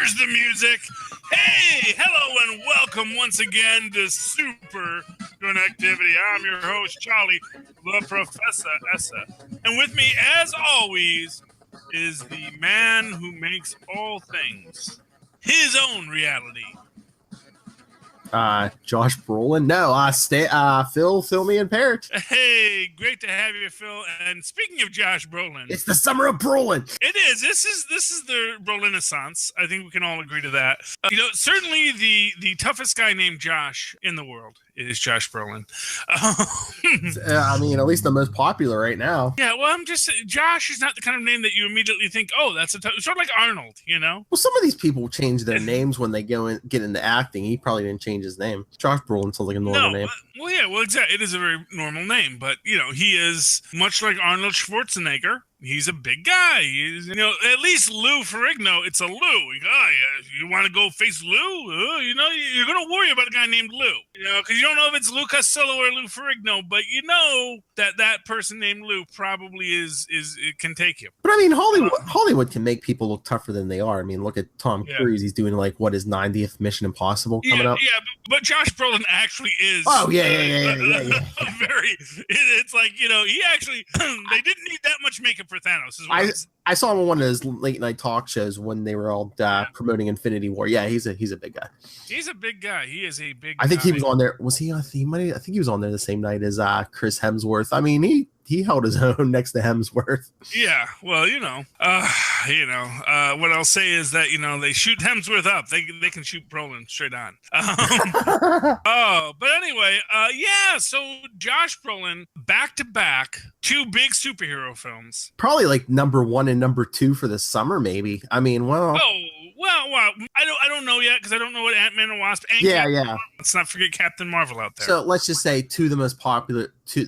Where's the music? Hey, hello and welcome once again to Superconnectivity. I'm your host, Charlie, the Professor Essa. And with me, as always, is the man who makes all things his own reality. Josh Brolin. No, Phil, me and Perich. Hey, great to have you, Phil. And speaking of Josh Brolin, it's the summer of Brolin. It is. This is the Brolin-essence. I think we can all agree to that. Certainly the toughest guy named Josh in the world is Josh Brolin. I mean, at least the most popular right now. Yeah, well, Josh is not the kind of name that you immediately think, oh, that's sort of like Arnold, you know? Well, some of these people change their names when they get into acting. He probably didn't change his name. Josh Brolin sounds like a normal name. Well, exactly. It is a very normal name, but, he is much like Arnold Schwarzenegger. He's a big guy. He's, at least Lou Ferrigno, it's a Lou. You want to go face Lou? You're going to worry about a guy named Lou. Because you don't know if it's Lou Costello or Lou Ferrigno, but that person named Lou probably it can take you. But I mean, Hollywood can make people look tougher than they are. I mean, look at Tom Cruise. He's doing his 90th Mission Impossible coming up. Yeah, but Josh Brolin actually is. Oh, yeah. It's like, he actually, they didn't need that much makeup for Thanos. I saw him on one of his late night talk shows when they were all promoting Infinity War. Yeah, he's a big guy. He's a big guy. He is a big I think guy. He was on there. Was he on I think he was on there the same night as Chris Hemsworth. I mean, he held his own next to Hemsworth. Yeah, well, what I'll say is that, they shoot Hemsworth up. They can shoot Brolin straight on. But anyway, so Josh Brolin, back-to-back, 2 big superhero films. Probably like number 1 and number 2 for the summer, maybe. I mean, well, I don't know yet because I don't know what Ant-Man and Wasp. Yeah. Let's not forget Captain Marvel out there. So let's just say 2 of the most popular, two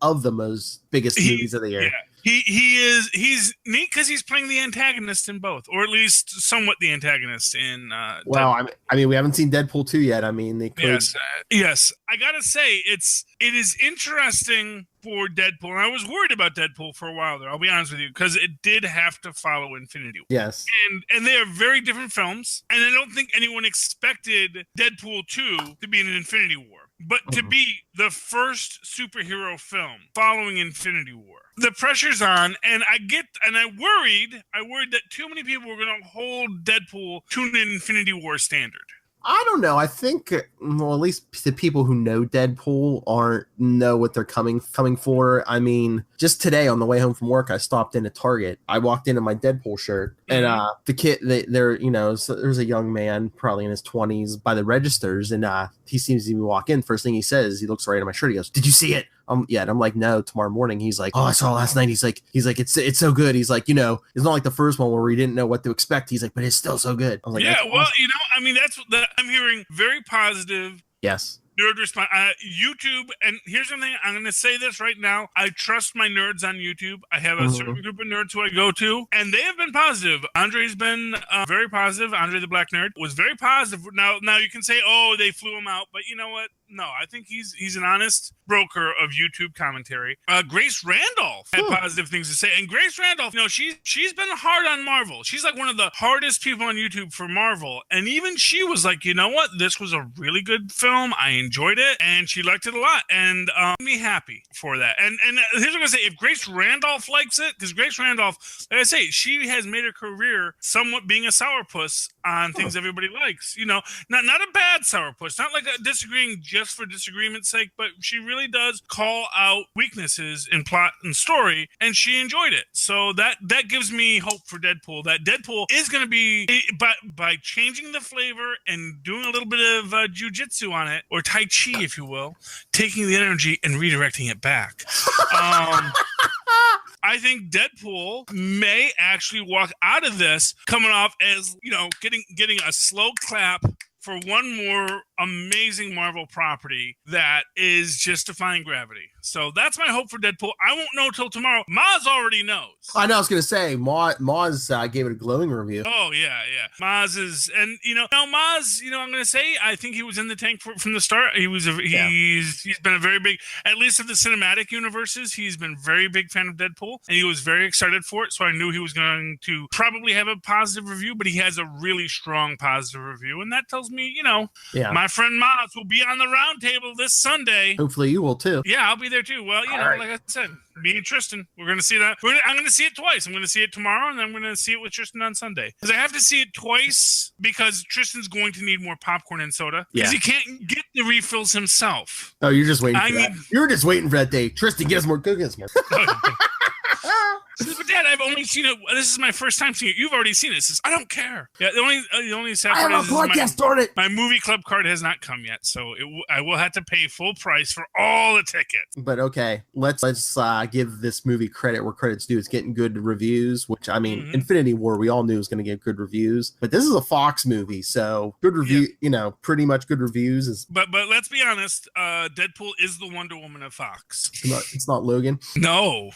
of the most biggest movies of the year. Yeah. He's neat because he's playing the antagonist in both, or at least somewhat the antagonist in. Well, I mean, we haven't seen Deadpool 2 yet. I mean, they could. Yes. I gotta say, it is interesting for Deadpool, and I was worried about Deadpool for a while there. I'll be honest with you, because it did have to follow Infinity War. Yes, and they are very different films, and I don't think anyone expected Deadpool 2 to be in an Infinity War. But to be the first superhero film following Infinity War, the pressure's on, and I worried that too many people were going to hold Deadpool to an Infinity War standard. I don't know. I think, well, at least the people who know Deadpool know what they're coming for. I mean, just today on the way home from work, I stopped in at Target. I walked in my Deadpool shirt, and the kid, there's a young man, probably in his 20s, by the registers, and he sees me walk in. First thing he says, he looks right at my shirt. He goes, "Did you see it?" Yeah, and I'm like, "No, tomorrow morning." He's like, "Oh, I saw it last night." He's like, it's so good. He's like, it's not like the first one where we didn't know what to expect. He's like, but it's still so good. I was like, yeah, well, awesome. I'm hearing very positive. Yes. Nerd response. YouTube, and here's something I'm going to say this right now. I trust my nerds on YouTube. I have a certain group of nerds who I go to, and they have been positive. Andre's been very positive. Andre the Black Nerd was very positive. Now you can say, oh, they flew him out, but you know what? No, I think he's an honest broker of YouTube commentary. Grace Randolph had positive things to say, and Grace Randolph, she's been hard on Marvel. She's like one of the hardest people on YouTube for Marvel, and even she was like, you know what, this was a really good film. I enjoyed it, and she liked it a lot, and made me happy for that. And here's what I'm gonna say: if Grace Randolph likes it, because Grace Randolph, like I say, she has made her career somewhat being a sourpuss on things everybody likes. Not a bad sourpuss, not like a disagreeing just for disagreement's sake, but she really does call out weaknesses in plot and story, and she enjoyed it. So that gives me hope for Deadpool, that Deadpool is going to be, by changing the flavor and doing a little bit of jujitsu on it, or Tai Chi, if you will, taking the energy and redirecting it back. I think Deadpool may actually walk out of this coming off as, getting a slow clap for one more amazing Marvel property that is just defying gravity. So that's my hope for Deadpool. I won't know till tomorrow. Maz already knows. I know. I was gonna say Maz gave it a glowing review. Oh yeah. Maz is, and now Maz, I'm gonna say I think he was in the tank from the start. He's been a very big, at least of the cinematic universes, he's been a very big fan of Deadpool, and he was very excited for it. So I knew he was going to probably have a positive review, but he has a really strong positive review, and that tells me, my friend Maz will be on the round table this Sunday. Hopefully you will too. Yeah, I'll be there too. Well, like I said, me and Tristan, we're going to see that. I'm going to see it twice. I'm going to see it tomorrow, and I'm going to see it with Tristan on Sunday. Because I have to see it twice because Tristan's going to need more popcorn and soda. Because he can't get the refills himself. Oh, you're just waiting for that. You're just waiting for that day. Tristan, get us more cookies. But Dad, I've only seen it. This is my first time seeing it. You've already seen it. I don't care. Yeah, the only sad part is my movie club card has not come yet, so I will have to pay full price for all the tickets. But okay, let's give this movie credit where credit's due. It's getting good reviews, which Infinity War we all knew was going to get good reviews, but this is a Fox movie, so good review. Pretty much good reviews is. But let's be honest, Deadpool is the Wonder Woman of Fox. It's not Logan. No.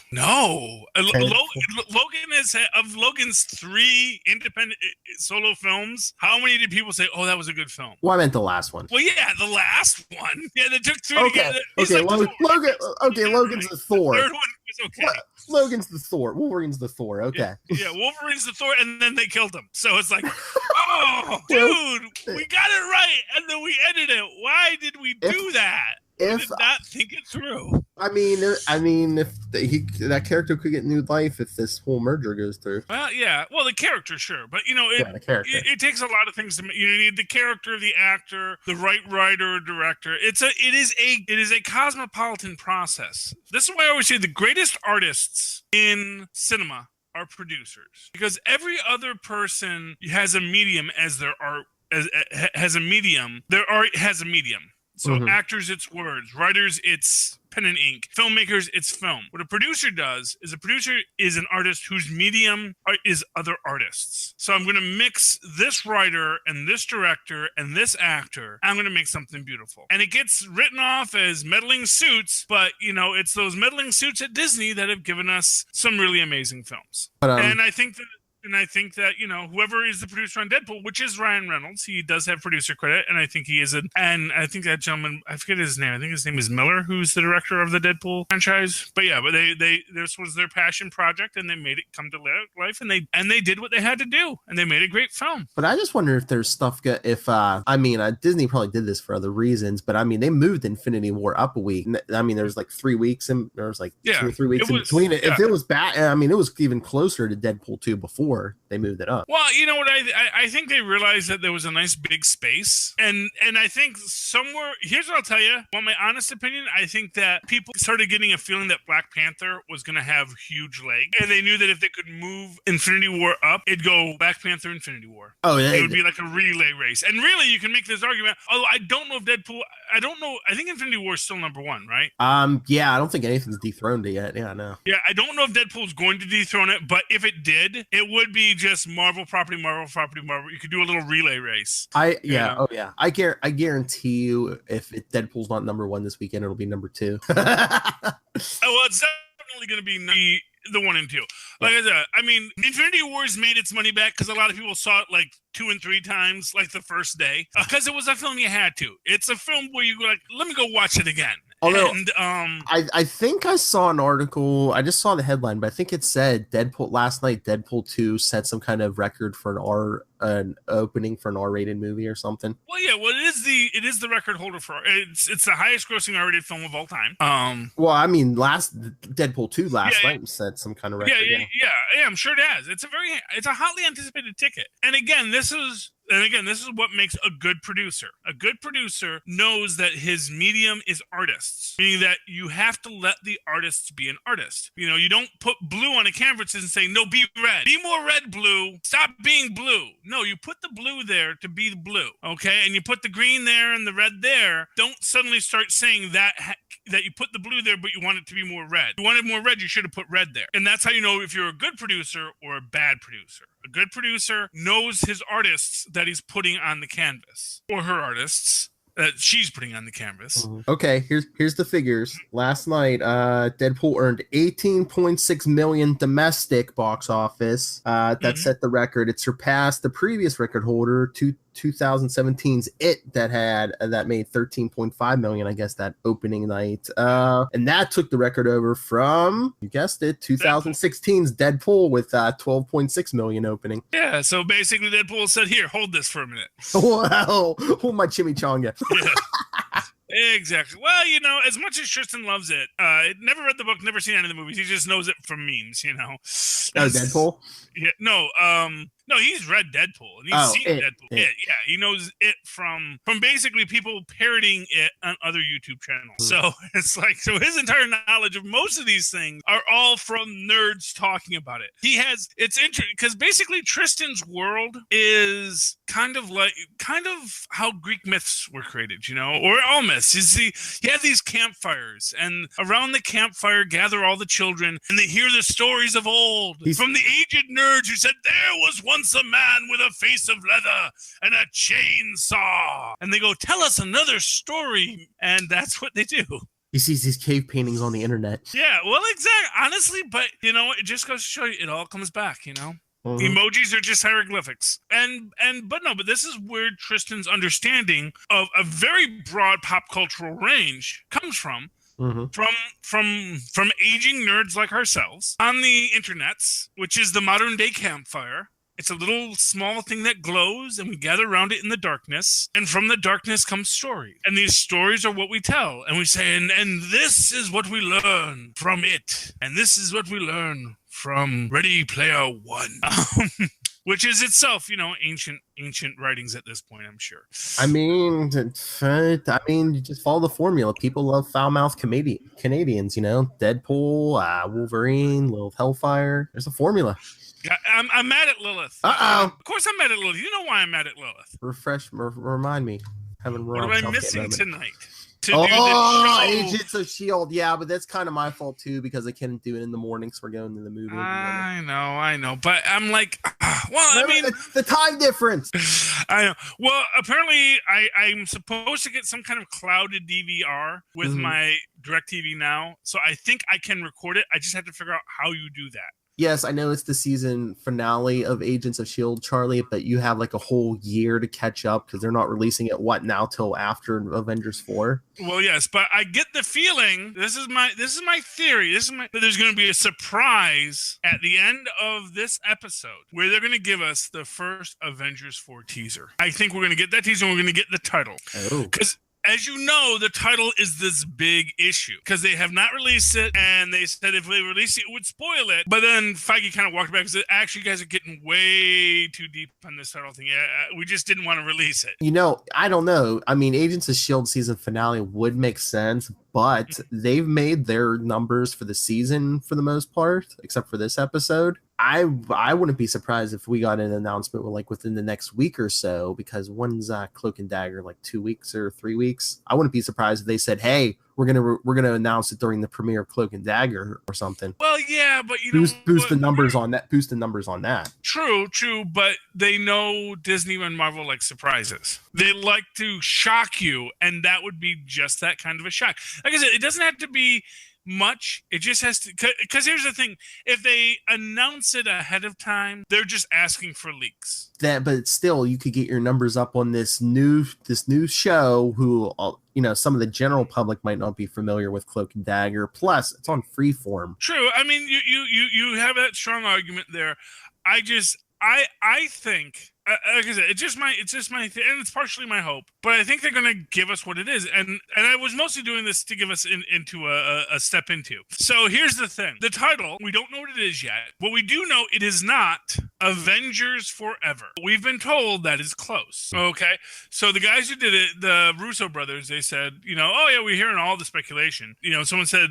Logan is of Logan's 3 independent solo films. How many did people say, "Oh, that was a good film"? Well, I meant the last one. Well, yeah, the last one. Yeah, they took 3 together. Logan's the Thor. The third one was okay. Logan's the Thor. Wolverine's the Thor. Okay. Yeah, Wolverine's the Thor, and then they killed him. So it's like, oh, dude, we got it right, and then we edited it. Why did we do that? We did not think it through. I mean, if that character could get new life if this whole merger goes through. Well, yeah. Well, the character, sure, but it takes a lot of things to. You need the character, the actor, the right writer, director. It is a cosmopolitan process. This is why I always say the greatest artists in cinema are producers, because every other person has a medium as their art. Has a medium. Their art has a medium. So actors, it's words. Writers, it's pen and ink. Filmmakers, it's film. What a producer does is an artist whose medium is other artists. So I'm going to mix this writer and this director and this actor. I'm going to make something beautiful. And it gets written off as meddling suits, but, it's those meddling suits at Disney that have given us some really amazing films. And I think that, whoever is the producer on Deadpool, which is Ryan Reynolds, he does have producer credit, and I think he is and I think that gentleman, I forget his name. I think his name is Miller, who's the director of the Deadpool franchise. But yeah, this was their passion project, and they made it come to life, and they did what they had to do, and they made a great film. But I just wonder if there's stuff Disney probably did this for other reasons, but they moved Infinity War up a week. There was like 3 weeks, and there was like 2 or 3 weeks in between it. If it was bad, it was even closer to Deadpool 2 before they moved it up. Well, you know what? I think they realized that there was a nice big space, and I think somewhere, here's what I'll tell you. Well, my honest opinion, I think that people started getting a feeling that Black Panther was going to have huge legs, and they knew that if they could move Infinity War up, it'd go Black Panther, Infinity War. Oh, yeah. It would be like a relay race. And really, you can make this argument, although I don't know if Deadpool, I don't know, I think Infinity War is still number 1, right? Yeah, I don't think anything's dethroned it yet. Yeah, no. Yeah, I don't know if Deadpool's going to dethrone it, but if it did, it would be just Marvel property. You could do a little relay race. I guarantee you, if Deadpool's not number 1 this weekend, it'll be number 2. Well, it's definitely going to be the 1 and 2. Like I said, Infinity Wars made its money back because a lot of people saw it like 2 and 3 times, like the first day, because it was a film you had to. It's a film where you go like, let me go watch it again. Although, I think I saw an article. I just saw the headline, but I think it said Deadpool last night. Deadpool 2 set some kind of record for an opening for an R-rated movie or something. Well, yeah. Well, it is the record holder for it's the highest grossing R-rated film of all time. Last Deadpool 2 last night set some kind of record. Yeah. I'm sure it has. It's a hotly anticipated ticket. And again, this is what makes a good producer. A good producer knows that his medium is artists, meaning that you have to let the artists be an artist. You don't put blue on a canvas and say, no, be red. Be more red, blue. Stop being blue. No, you put the blue there to be the blue, okay? And you put the green there and the red there. Don't suddenly start saying that you put the blue there, but you want it to be more red. If you wanted more red, you should have put red there. And that's how you know if you're a good producer or a bad producer. A good producer knows his artists that he's putting on the canvas, or her artists, she's putting on the canvas. Okay, here's the figures. Last night, Deadpool earned 18.6 million domestic box office. That set the record. It surpassed the previous record holder, 2017's It, that made 13.5 million, I guess, that opening night. And that took the record over from, you guessed it, 2016's Deadpool with 12.6 million opening. Yeah, so basically Deadpool said, here, hold this for a minute. Wow, hold my chimichanga. Yeah. Exactly. Well, you know, as much as Tristan loves it, never read the book, never seen any of the movies. He just knows it from memes, you know. Oh, Deadpool? Yeah, no, he's read Deadpool and he's seen Deadpool. Yeah, he knows it from basically people parroting it on other YouTube channels. So it's like, so his entire knowledge of most of these things are all from nerds talking about it. It's interesting because basically Tristan's world is kind of how Greek myths were created, you know, or all myths. You have these campfires, and around the campfire gather all the children, and they hear the stories of old from the aged nerds who said there was once a man with a face of leather and a chainsaw, and they go, tell us another story, and that's what they do. He sees these cave paintings on the internet. Yeah, well, exactly. Honestly, but you know, it just goes to show you, it all comes back, you know. Emojis are just hieroglyphics, but this is where Tristan's understanding of a very broad pop cultural range comes from. From aging nerds like ourselves on the internets, which is the modern day campfire. It's a little small thing that glows, and we gather around it in the darkness. And from the darkness comes stories. And these stories are what we tell. And we say, and this is what we learn from it. And this is what we learn from Ready Player One. Which is itself, you know, ancient writings at this point, I'm sure. I mean, you just follow the formula. People love foul-mouthed Canadians, you know. Deadpool, Wolverine, Lilith Hellfire. There's a formula. Yeah, I'm mad at Lilith. Of course I'm mad at Lilith. You know why I'm mad at Lilith. Remind me. What am I missing tonight? To do the show. Agents of S.H.I.E.L.D. Yeah, but that's kind of my fault too, because I couldn't do it in the morning, so we're going to the movie. I know. But I'm like, well, I mean, the time difference. I know. Well, apparently I'm supposed to get some kind of clouded DVR with my DirecTV Now. So I think I can record it. I just have to figure out how you do that. Yes, I know it's the season finale of Agents of S.H.I.E.L.D., Charlie, but you have like a whole year to catch up because they're not releasing it, till after Avengers 4? Well, yes, but I get the feeling, this is my theory, that there's going to be a surprise at the end of this episode where they're going to give us the first Avengers 4 teaser. I think we're going to get that teaser and we're going to get the title. Because as you know, the title is this big issue because they have not released it, and they said if they release it, it would spoil it. But then Feige kind of walked back and said, actually, you guys are getting way too deep on this title thing. We just didn't want to release it. You know, I don't know. I mean, Agents of S.H.I.E.L.D. season finale would make sense, but they've made their numbers for the season for the most part, except for this episode. I wouldn't be surprised if we got an announcement within the next week or so, because when's Cloak and Dagger, 2 weeks or 3 weeks? I wouldn't be surprised if they said, hey, we're gonna announce it during the premiere of Cloak and Dagger or something. Well, yeah, but boost the numbers on that. Boost the numbers on that. True, but they know Disney and Marvel like surprises. They like to shock you, and that would be just that kind of a shock. Like I said, it doesn't have to be much. It just has to, because here's the thing: if they announce it ahead of time, they're just asking for leaks. But still, you could get your numbers up on this new show. Who, some of the general public might not be familiar with Cloak and Dagger. Plus, it's on Freeform. True. I mean, you have that strong argument there. I think. Like I said, it's just my and it's partially my hope, but I think they're going to give us what it is, and I was mostly doing this to give us into a step into. So here's the thing: the title, we don't know what it is yet, but we do know it is not Avengers Forever. We've been told that is close. Okay, so the guys who did it, the Russo brothers, they said, oh yeah, we're hearing all the speculation. Someone said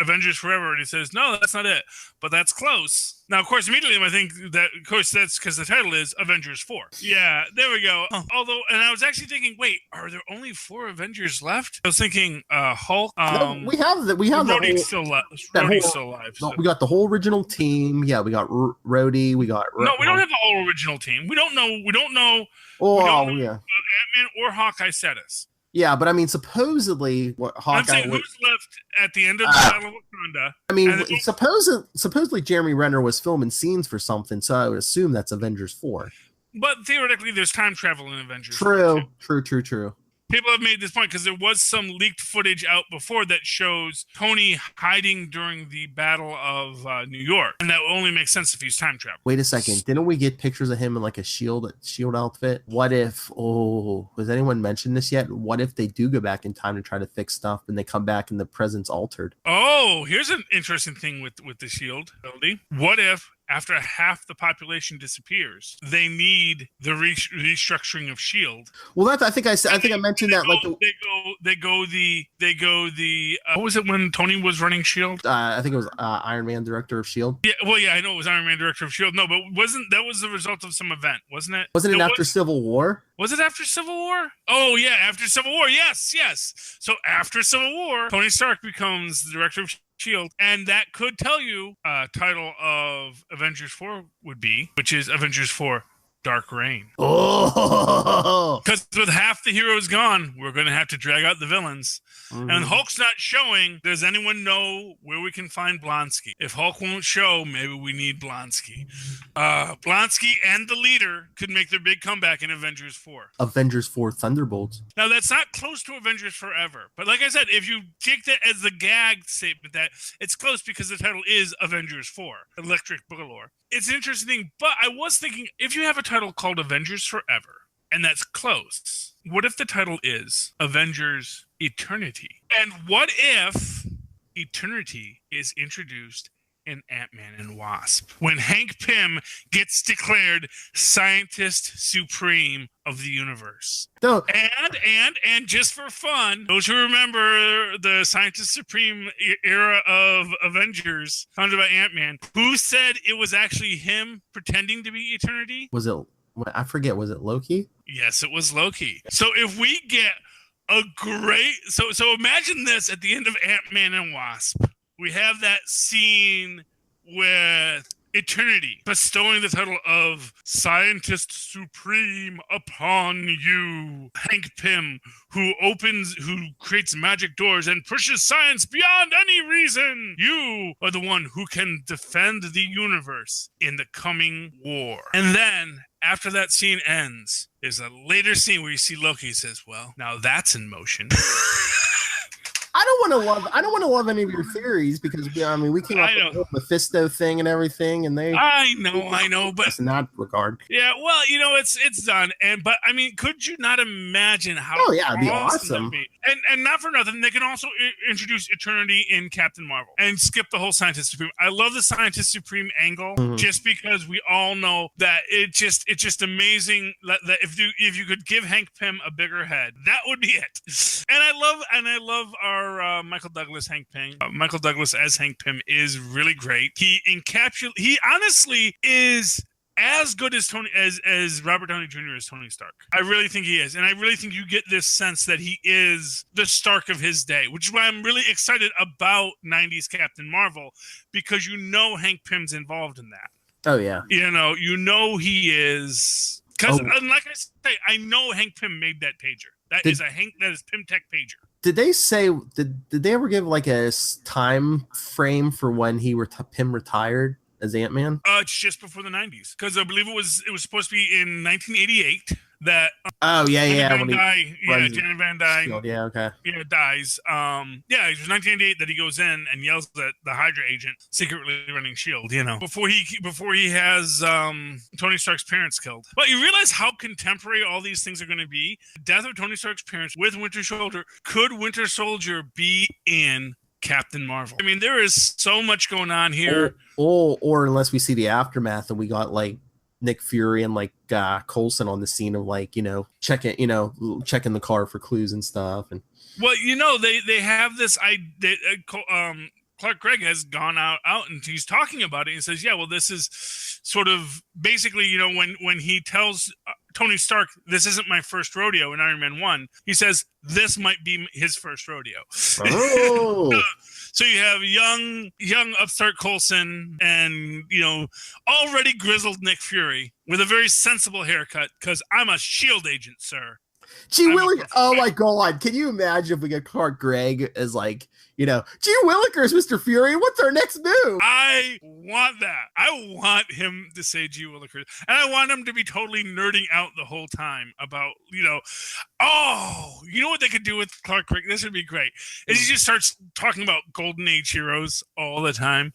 Avengers Forever, and he says, no, that's not it, but that's close. Now, of course, immediately I think that, of course, that's because the title is Avengers 4. Yeah, there we go. Although, and I was actually thinking, wait, are there only 4 Avengers left? I was thinking Hulk. No, we have Rhodey's still alive. So. We got the whole original team. Yeah, we got Rhodey. We got. No, we don't have the whole original team. We don't know. Oh, yeah. Ant-Man or Hawkeye status. Yeah, but I mean, supposedly, what I'm Hawkeye saying was. who's left at the end of the Battle of Wakanda. I mean, And then- supposedly Jeremy Renner was filming scenes for something, so I would assume that's Avengers 4. But theoretically, there's time travel in Avengers 4 too. True. People have made this point because there was some leaked footage out before that shows Tony hiding during the Battle of New York, and that only makes sense if he's time travel. Wait a second, didn't we get pictures of him in like a shield outfit? What if? Oh, has anyone mentioned this yet? What if they do go back in time to try to fix stuff, and they come back and the present's altered? Oh, here's an interesting thing with the shield ability. What if, after half the population disappears, they need the restructuring of Shield? Well, I think I mentioned that. They go the what was it when Tony was running Shield? I think it was Iron Man, director of Shield. Yeah, well, yeah, I know it was Iron Man, director of Shield. No, but that was the result of some event, wasn't it? Wasn't it after Civil War? Was it after Civil War? Oh yeah, after Civil War. Yes. So after Civil War, Tony Stark becomes the director of Shield, and that could tell you title of Avengers 4 would be, which is Avengers 4 Dark Reign. Oh, because with half the heroes gone, we're going to have to drag out the villains. Mm-hmm. And Hulk's not showing. Does anyone know where we can find Blonsky? If Hulk won't show, maybe we need Blonsky. Blonsky and the leader could make their big comeback in Avengers 4. Avengers 4 Thunderbolts. Now, that's not close to Avengers Forever. But like I said, if you take that as the gag statement, that it's close because the title is Avengers 4, Electric Boogaloo. It's interesting, but I was thinking, if you have a title called Avengers Forever, and that's close, what if the title is Avengers Eternity? And what if Eternity is introduced in Ant-Man and Wasp, when Hank Pym gets declared Scientist Supreme of the universe? No. And just for fun, those who remember the Scientist Supreme era of Avengers founded by Ant-Man, who said it was actually him pretending to be Eternity? Was it? I forget. Was it Loki? Yes, it was Loki. So if we get a great... So imagine this at the end of Ant-Man and Wasp. We have that scene with Eternity bestowing the title of Scientist Supreme upon you. Hank Pym, who creates magic doors and pushes science beyond any reason. You are the one who can defend the universe in the coming war. And then, after that scene ends, there's a later scene where you see Loki says, well, now that's in motion. I don't want to love any of your theories because we came up with the Mephisto thing and everything, and I know, but in that regard, yeah, well, it's done, but I mean, could you not imagine how? Oh yeah, it'd be awesome. Be? And not for nothing, they can also introduce Eternity in Captain Marvel and skip the whole Scientist Supreme. I love the Scientist Supreme angle, just because we all know that it's just amazing that if you could give Hank Pym a bigger head, that would be it. And I love our Michael Douglas Hank Pym. Michael Douglas as Hank Pym is really great. He honestly is as good as Robert Downey Jr. as Tony Stark. I really think he is. And I really think you get this sense that he is the Stark of his day, which is why I'm really excited about 90s Captain Marvel, because Hank Pym's involved in that. Oh yeah. He is, because like I say, I know Hank Pym made that pager. That is Pym Tech pager. Did they say did they ever give like a time frame for when Pym retired as Ant-Man? It's just before the 90s, because I believe it was supposed to be in 1988 that Janet Van Dyne dies. It was 1988 that he goes in and yells at the Hydra agent secretly running Shield, before he has Tony Stark's parents killed. But you realize how contemporary all these things are going to be. The death of Tony Stark's parents with Winter Soldier. Could Winter Soldier be in Captain Marvel? I mean, there is so much going on here. Or unless we see the aftermath and we got like Nick Fury and like Coulson on the scene of checking the car for clues and stuff. And they have this Clark Gregg has gone out and he's talking about it. He says, this is sort of basically, when he tells Tony Stark, this isn't my first rodeo in Iron Man 1, he says, this might be his first rodeo. Oh. So you have young upstart Coulson and, already grizzled Nick Fury with a very sensible haircut, because I'm a SHIELD agent, sir. Gee Willikers. Oh my God. Can you imagine if we get Clark Gregg as like, Gee Willikers, Mr. Fury, what's our next move? I want that. I want him to say Gee Willikers. And I want him to be totally nerding out the whole time about, you know what they could do with Clark Gregg? This would be great. Is he just starts talking about Golden Age heroes all the time.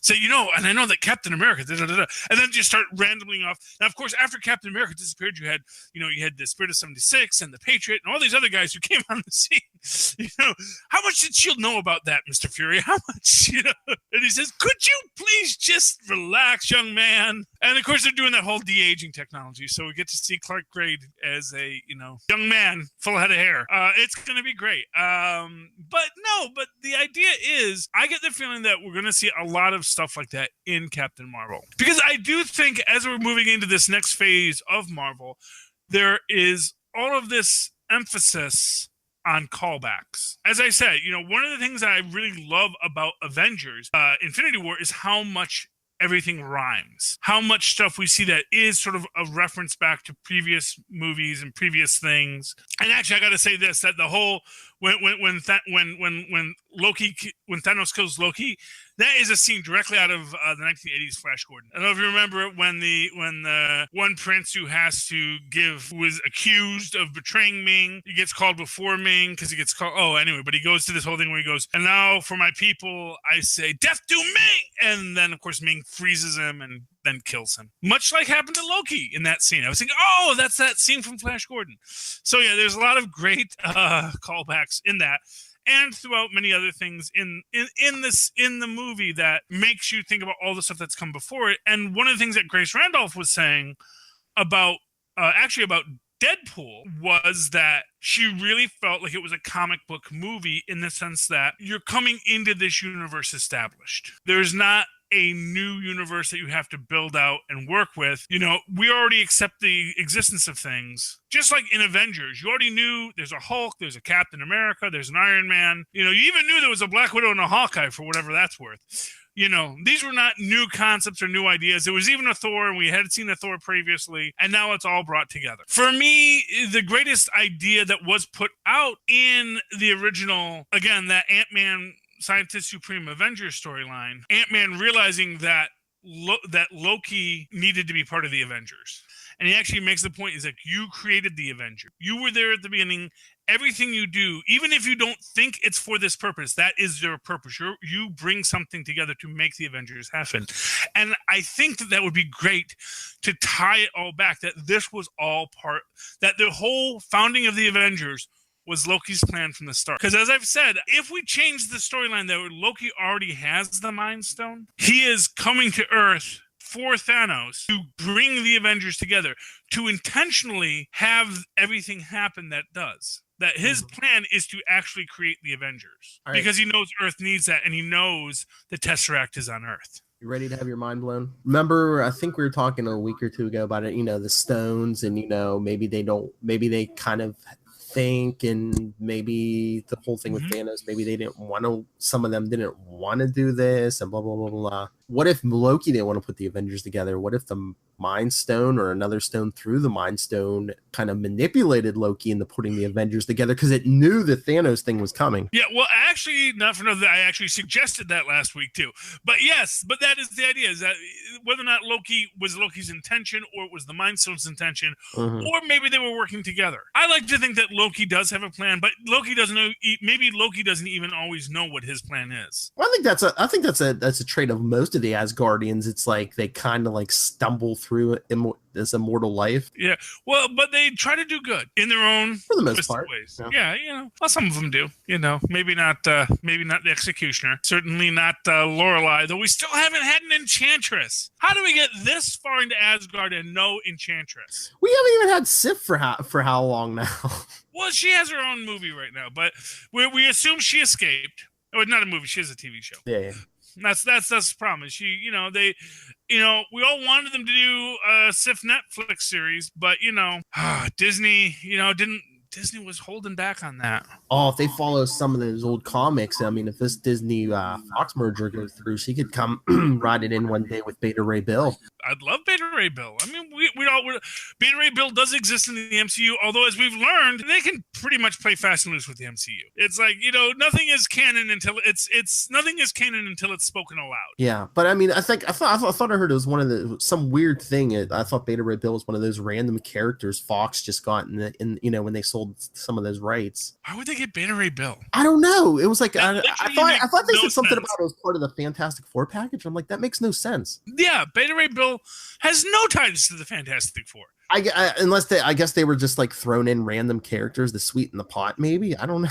So, and I know that Captain America, and then just start randomly off. Now, of course, after Captain America disappeared, you had the Spirit of 76 and the Patriot and all these other guys who came on the scene. How much did S.H.I.E.L.D. know about that, Mr. Fury? How much, And he says, could you please just relax, young man? And of course, they're doing that whole de-aging technology. So we get to see Clark Gregg as a, young man, full head of hair. It's going to be great. But the idea is, I get the feeling that we're going to see a lot of stuff like that in Captain Marvel. Because I do think as we're moving into this next phase of Marvel, there is all of this emphasis on callbacks. As I said, one of the things that I really love about Avengers, Infinity War, is how much everything rhymes. How much stuff we see that is sort of a reference back to previous movies and previous things. And actually, I got to say this: that the whole when Thanos kills Loki, that is a scene directly out of the 1980s Flash Gordon. I don't know if you remember it when the one prince who was accused of betraying Ming, he gets called before Ming because he gets called. Oh, anyway, but he goes to this whole thing where he goes, and now for my people, I say, death to Ming! And then, of course, Ming freezes him and then kills him. Much like happened to Loki in that scene. I was thinking, oh, that's that scene from Flash Gordon. So yeah, there's a lot of great callbacks in that. And throughout many other things in the movie that makes you think about all the stuff that's come before it. And one of the things that Grace Randolph was saying about Deadpool was that she really felt like it was a comic book movie in the sense that you're coming into this universe established. There's not a new universe that you have to build out and work with. We already accept the existence of things. Just like in Avengers, you already knew there's a Hulk, there's a Captain America, there's an Iron Man. You even knew there was a Black Widow and a Hawkeye, for whatever that's worth. These were not new concepts or new ideas. There was even a Thor, and we had seen a Thor previously, and now it's all brought together. For me, the greatest idea that was put out in the original, again, that Ant-Man Scientist Supreme Avengers storyline, Ant-Man realizing that Loki needed to be part of the Avengers. And he actually makes the point, he's like, you created the Avengers. You were there at the beginning. Everything you do, even if you don't think it's for this purpose, that is your purpose. You bring something together to make the Avengers happen. And I think that would be great to tie it all back, that this was all that the whole founding of the Avengers was Loki's plan from the start. Because as I've said, if we change the storyline that Loki already has the Mind Stone, he is coming to Earth for Thanos to bring the Avengers together, to intentionally have everything happen that does. That his plan is to actually create the Avengers. Right. Because he knows Earth needs that, and he knows the Tesseract is on Earth. You ready to have your mind blown? Remember, I think we were talking a week or two ago about it, the stones, and maybe they kind of think, and maybe the whole thing with Thanos, maybe some of them didn't want to do this, and blah, blah, blah, blah. What if Loki didn't want to put the Avengers together? What if the Mind Stone or another stone through the Mind Stone kind of manipulated Loki into putting the Avengers together because it knew the Thanos thing was coming? Yeah, well, actually, not for nothing, I actually suggested that last week too. But yes, that is the idea, is that whether or not Loki was Loki's intention, or it was the Mind Stone's intention, or maybe they were working together. I like to think that Loki does have a plan, but Loki doesn't know. Maybe Loki doesn't even always know what his plan is. Well, I think that's a trait of most of the Asgardians. It's like they kind of like stumble through this immortal life. Yeah, well, but they try to do good in their own, for the most part, ways. Yeah, well, some of them do. Maybe not the Executioner. Certainly not Lorelei. Though we still haven't had an Enchantress. How do we get this far into Asgard and no Enchantress? We haven't even had Sif for how long now? Well, she has her own movie right now, but we assume she escaped. Oh, not a movie. She has a TV show. Yeah. That's the problem. We all wanted them to do a Sif Netflix series, but Disney, didn't Disney was holding back on that. Oh, if they follow some of those old comics, I mean, if this Disney Fox merger goes through, she could come ride it in one day with Beta Ray Bill. I'd love Beta Ray Bill. I mean, Beta Ray Bill does exist in the MCU, although as we've learned, they can pretty much play fast and loose with the MCU. It's like, nothing is canon until nothing is canon until it's spoken aloud. Yeah, but I mean, I thought I heard it was some weird thing. I thought Beta Ray Bill was one of those random characters Fox just got in when they sold some of those rights. Why would they get Beta Ray Bill? I don't know. It was like I thought they said something sense. about it was part of the Fantastic Four package. I'm like, that makes no sense. Yeah, Beta Ray Bill has no ties to the Fantastic Four. I guess they were just like thrown in random characters to sweeten the pot. Maybe, I don't know.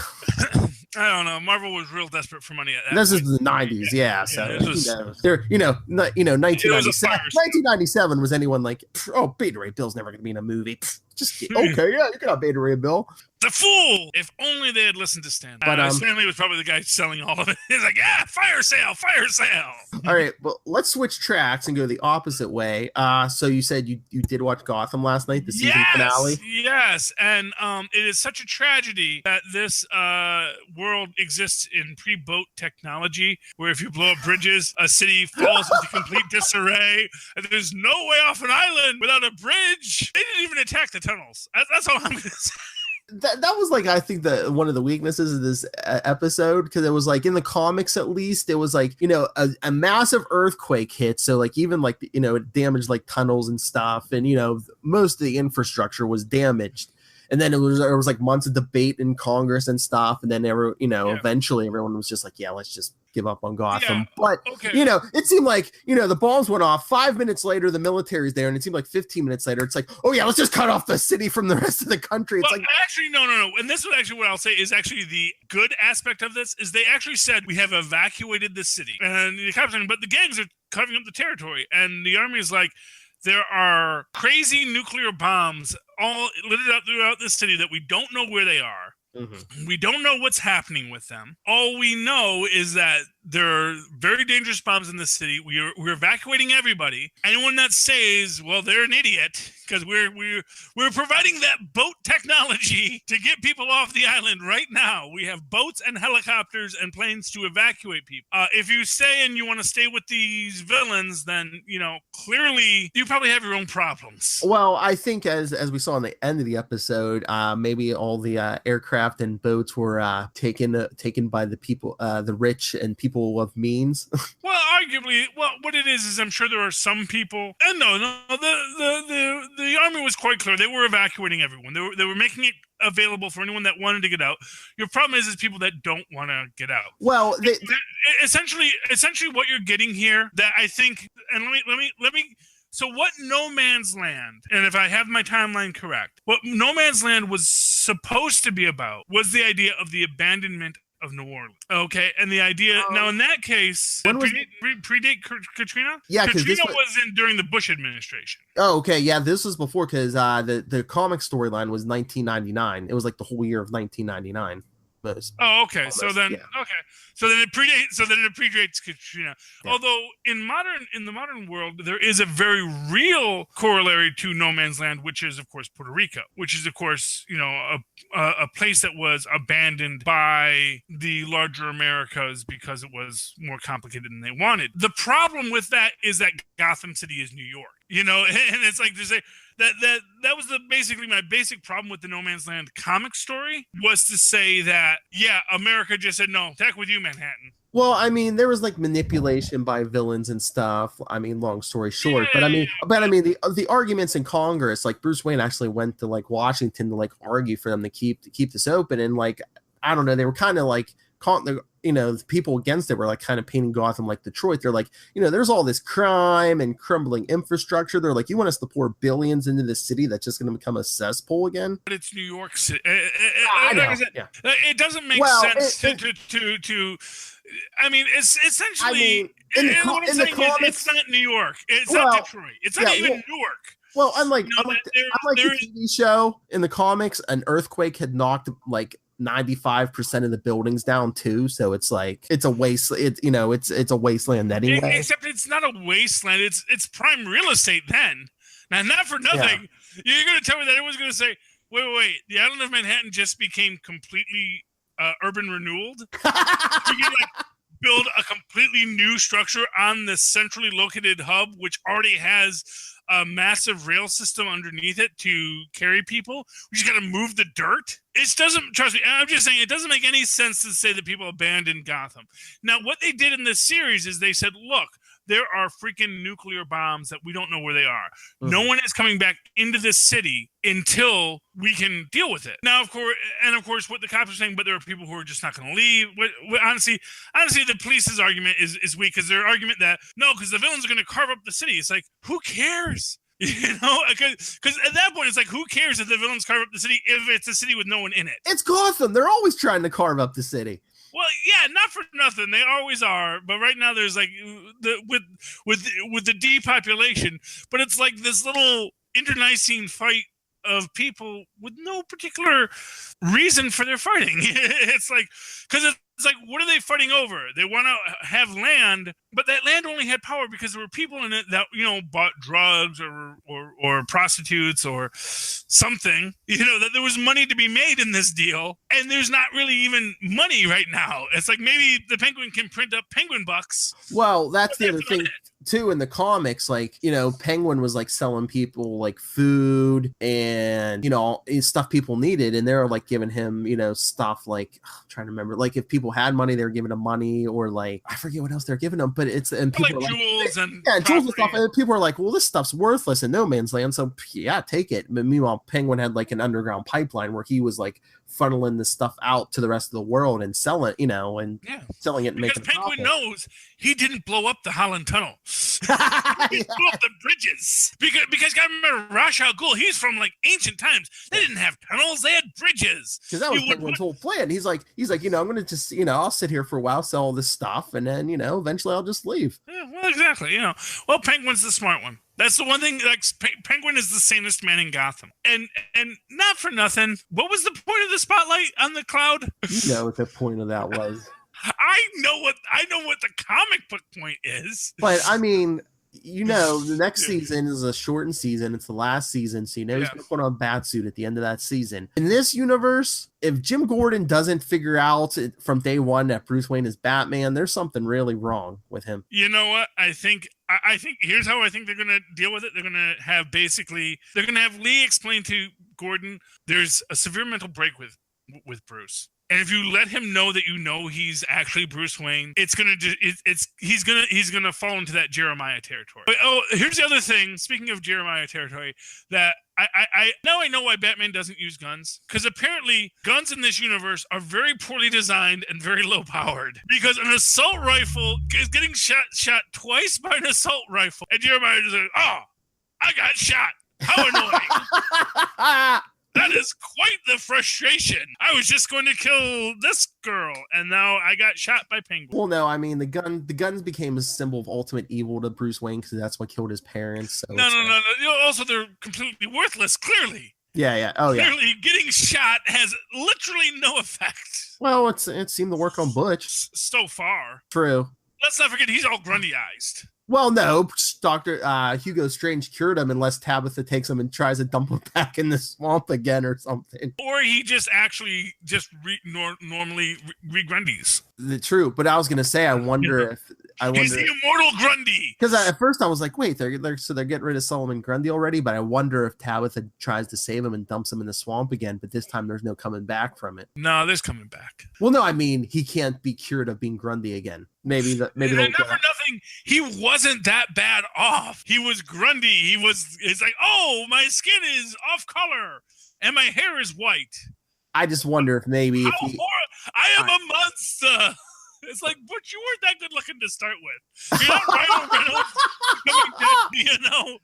I don't know. Marvel was real desperate for money at that This point. is the 90s, yeah. So It 1997 was anyone like, oh, Beta Ray Bill's never going to be in a movie. Just okay, yeah, you got Beta Ray Bill. The fool! If only they had listened to Stan. But, Stanley was probably the guy selling all of it. He's like, yeah, fire sale. All right, but let's switch tracks and go the opposite way. So you said you did watch Gotham last night, the season finale? Yes, and it is such a tragedy that this world exists in pre-boat technology, where if you blow up bridges, a city falls into complete disarray, and there's no way off an island without a bridge. They didn't even attack the tunnels. That's all I'm going to say. That was like, I think one of the weaknesses of this episode, because it was like in the comics, at least it was like, a massive earthquake hit. So like, even like, it damaged like tunnels and stuff. And, most of the infrastructure was damaged. And then there was like months of debate in Congress and stuff. And then eventually everyone was just like, yeah, let's just give up on Gotham. Yeah, but, it seemed like, the bombs went off 5 minutes later, the military's there. And it seemed like 15 minutes later, it's like, oh yeah, let's just cut off the city from the rest of the country. It's actually, no. And this is actually what I'll say is actually the good aspect of this is they actually said we have evacuated the city. And the cops saying, but the gangs are covering up the territory. And the army is like, there are crazy nuclear bombs all littered up throughout the city that we don't know where they are. Mm-hmm. We don't know what's happening with them. All we know is that there are very dangerous bombs in the city. We're evacuating everybody. Anyone that says, well, they're an idiot, because we're providing that boat technology to get people off the island right now. We have boats and helicopters and planes to evacuate people. If you say and you want to stay with these villains, then clearly you probably have your own problems. Well, I think as we saw in the end of the episode, maybe all the aircraft and boats were taken by the people, the rich and people of means. Well, arguably, what it is I'm sure there are some people, and the army was quite clear. They were evacuating everyone. They were making it available for anyone that wanted to get out. Your problem is people that don't want to get out. Well, essentially what you're getting here, that I think, and let me. So what No Man's Land, and if I have my timeline correct, what No Man's Land was supposed to be about was the idea of the abandonment of New Orleans. Okay, and the idea now in that case, predate Katrina? Yeah, Katrina was during the Bush administration. Oh, okay, yeah, this was before, because the comic storyline was 1999. It was like the whole year of 1999. Oh, okay. Almost, so then, yeah. okay. So then it predates Katrina. Yeah. Although in the modern world, there is a very real corollary to No Man's Land, which is of course Puerto Rico, which is of course a place that was abandoned by the larger Americas because it was more complicated than they wanted. The problem with that is that Gotham City is New York. And it's like to say that was basically my basic problem with the No Man's Land comic story, was to say that, yeah, America just said, no, heck with you, Manhattan. Well, I mean, there was like manipulation by villains and stuff. I mean, long story short, but I mean, the arguments in Congress, like Bruce Wayne actually went to like Washington to like argue for them to keep this open, and like, I don't know, they were kind of like the people against it were like kind of painting Gotham like Detroit. They're like, there's all this crime and crumbling infrastructure. They're like, you want us to pour billions into this city that's just going to become a cesspool again? But it's New York City. It doesn't make sense to. I mean, it's essentially. In the comics, it's not New York. It's not Detroit. It's not even Newark. Well, unlike the TV show, in the comics, an earthquake had knocked like 95% of the buildings down too, so it's like it's a wasteland. It's a wasteland anyway. Except it's not a wasteland. It's prime real estate then. Now, not for nothing. Yeah. You're going to tell me that everyone's going to say, Wait. The island of Manhattan just became completely urban renewed. You can like build a completely new structure on the centrally located hub, which already has a massive rail system underneath it to carry people. We just got to move the dirt. It doesn't, trust me, I'm just saying, it doesn't make any sense to say that people abandoned Gotham. Now, what they did in this series is they said, look, there are freaking nuclear bombs that we don't know where they are. Mm-hmm. No one is coming back into this city until we can deal with it. Now, of course, what the cops are saying, but there are people who are just not going to leave. Honestly, the police's argument is weak, because their argument that, no, because the villains are going to carve up the city. It's like, who cares? You know, because at that point, it's like, who cares if the villains carve up the city if it's a city with no one in it? It's Gotham. They're always trying to carve up the city. Well, yeah, not for nothing. They always are. But right now, there's like with the depopulation. But it's like this little internecine fight of people with no particular reason for their fighting. It's like, because it's like, what are they fighting over? They want to have land, but that land only had power because there were people in it that, you know, bought drugs or prostitutes or something, you know, that there was money to be made in this deal. And there's not really even money right now. It's like, maybe the Penguin can print up penguin bucks. Well, that's the other thing too, in the comics, like, you know, Penguin was like selling people like food and, you know, stuff people needed, and they're like giving him, you know, stuff like, I'm trying to remember, like if people had money, they were giving him money, or like, I forget what else they're giving them, but it's, and people like are jewels like, and jewels and stuff, and people are like, well, this stuff's worthless in no man's land, so yeah, take it. But meanwhile, Penguin had like an underground pipeline where he was like funneling this stuff out to the rest of the world and selling it, you know, and selling it and because making Penguin knows he didn't blow up the Holland Tunnel. He blew up the bridges. Because gotta remember, Ra's al Ghul, he's from like ancient times. They didn't have tunnels, they had bridges. Because that was Penguin's whole plan. He's like, you know, I'm gonna just, you know, I'll sit here for a while, sell all this stuff, and then, you know, eventually I'll just leave. Yeah, well, exactly. You know, well, Penguin's the smart one. That's the one thing. Like, Penguin is the sanest man in Gotham, and not for nothing. What was the point of the spotlight on the cloud? You know what the point of that was. I know what the comic book point is. But I mean, you know, the next season is a shortened season. It's the last season, so you know he's going to put on a bat suit at the end of that season. In this universe, if Jim Gordon doesn't figure out from day one that Bruce Wayne is Batman, there's something really wrong with him. You know what? I think here's how I think they're going to deal with it. They're going to have Lee explain to Gordon there's a severe mental break with Bruce. And if you let him know that you know he's actually Bruce Wayne, he's gonna fall into that Jeremiah territory. But, here's the other thing. Speaking of Jeremiah territory, that I know why Batman doesn't use guns, because apparently guns in this universe are very poorly designed and very low powered. Because an assault rifle is getting shot twice by an assault rifle, and Jeremiah is like, "Oh, I got shot. How annoying." That is quite the frustration. I was just going to kill this girl, and now I got shot by Penguin. Well, no, I mean, the guns became a symbol of ultimate evil to Bruce Wayne, because that's what killed his parents. So no. Also, they're completely worthless, clearly. Yeah. Oh, yeah. Clearly, getting shot has literally no effect. Well, it seemed to work on Butch. So far. True. Let's not forget, he's all Grundyized. Well, no, Dr. Hugo Strange cured him unless Tabitha takes him and tries to dump him back in the swamp again or something. Or he just actually normally re-Grundys. True, but I was going to say, I wonder he's the immortal Grundy. Because at first I was like, wait, they're getting rid of Solomon Grundy already, but I wonder if Tabitha tries to save him and dumps him in the swamp again, but this time there's no coming back from it. No, there's coming back. Well, no, I mean, he can't be cured of being Grundy again. Maybe not for nothing. He wasn't that bad off. He was Grundy. It's like, oh, my skin is off color and my hair is white. I just wonder if maybe I am a monster. It's like, but you weren't that good looking to start with. You're not Ryan Reynolds becoming dead, you know.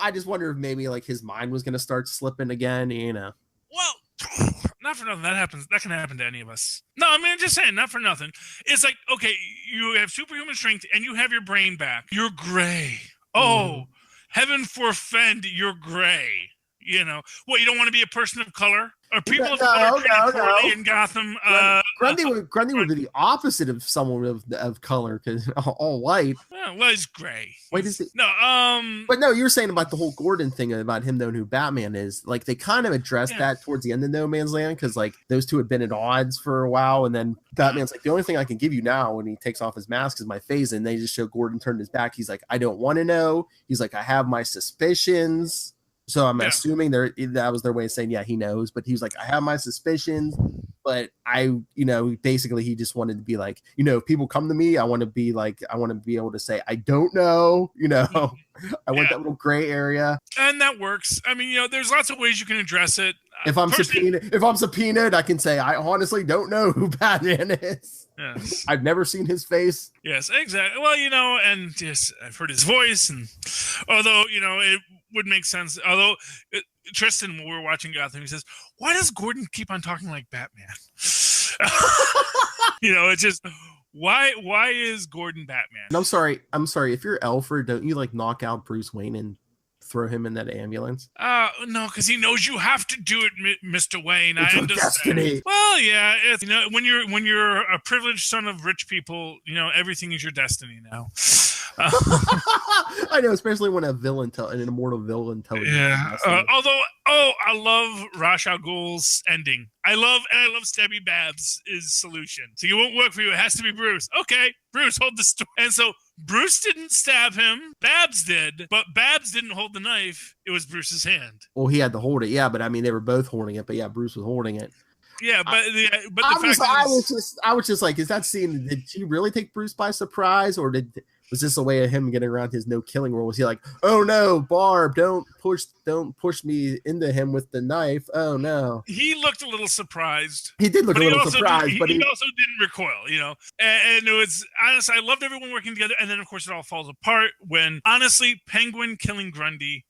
I just wonder if maybe like his mind was gonna start slipping again, you know. Well, not for nothing. That can happen to any of us. No, I mean, I'm just saying, not for nothing. It's like, okay, you have superhuman strength and you have your brain back. You're gray. Oh, heaven forfend, you're gray. You know, well, you don't want to be a person of color, or people of color treated poorly in Gotham. Grundy would be the opposite of someone of color, because all white. Well, he's gray. White is it? No, but no, you were saying about the whole Gordon thing about him knowing who Batman is. Like, they kind of addressed that towards the end of No Man's Land, because like those two had been at odds for a while, and then Batman's like, the only thing I can give you now when he takes off his mask is my face, and they just show Gordon turned his back. He's like, I don't want to know. He's like, I have my suspicions. So I'm assuming that was their way of saying, yeah, he knows. But he was like, I have my suspicions, but basically he just wanted to be like, if people come to me, I want to be able to say, I don't know, I want that little gray area. And that works. I mean, there's lots of ways you can address it. If I'm subpoenaed, I can say, I honestly don't know who Batman is. Yes. I've never seen his face. Yes, exactly. Well, and yes, I've heard his voice, and although, it would make sense. Although Tristan, when we were watching Gotham, he says, why does Gordon keep on talking like Batman? It's just, why is Gordon Batman? And I'm sorry. If you're Alfred, don't you like knock out Bruce Wayne and throw him in that ambulance? No, because he knows you have to do it, Mr. Wayne. It's I understand. Destiny. Well, yeah, it's, when you're a privileged son of rich people, everything is your destiny now. I know, especially when an immortal villain tells you. Yeah. Although, I love Ra's al Ghul's ending. I love Stabby Babs' solution. So it won't work for you. It has to be Bruce. Okay, Bruce, hold the store. And so Bruce didn't stab him. Babs did, but Babs didn't hold the knife. It was Bruce's hand. Well, he had to hold it. Yeah, but I mean, they were both holding it. But yeah, Bruce was holding it. Yeah, but I was just like, is that scene? Did she really take Bruce by surprise, or was this a way of him getting around his no killing rule? Was he like, oh no, Barb, don't push me into him with the knife? Oh no. He looked a little surprised. He did look a little surprised, but he also didn't recoil, And it was honestly, I loved everyone working together, and then of course it all falls apart when honestly Penguin killing Grundy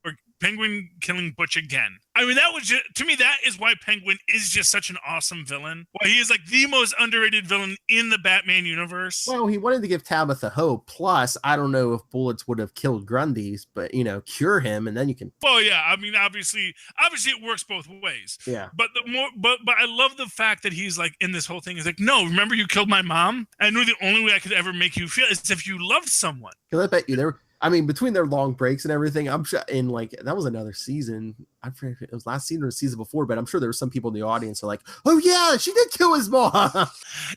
or Penguin killing Butch again. I mean, that was just, to me, that is why Penguin is just such an awesome villain. Why he is like the most underrated villain in the Batman universe. Well, he wanted to give Tabitha hope. Plus, I don't know if bullets would have killed Grundy's, but cure him, and then you can. Well, yeah. I mean, obviously, it works both ways. Yeah. But but I love the fact that he's like in this whole thing. He's like, no, remember you killed my mom? I knew the only way I could ever make you feel is if you loved someone. Because I bet you there. I mean, between their long breaks and everything, I'm sure that was another season. I forget if it was last season or the season before, but I'm sure there were some people in the audience who are like, oh yeah, she did kill his mom.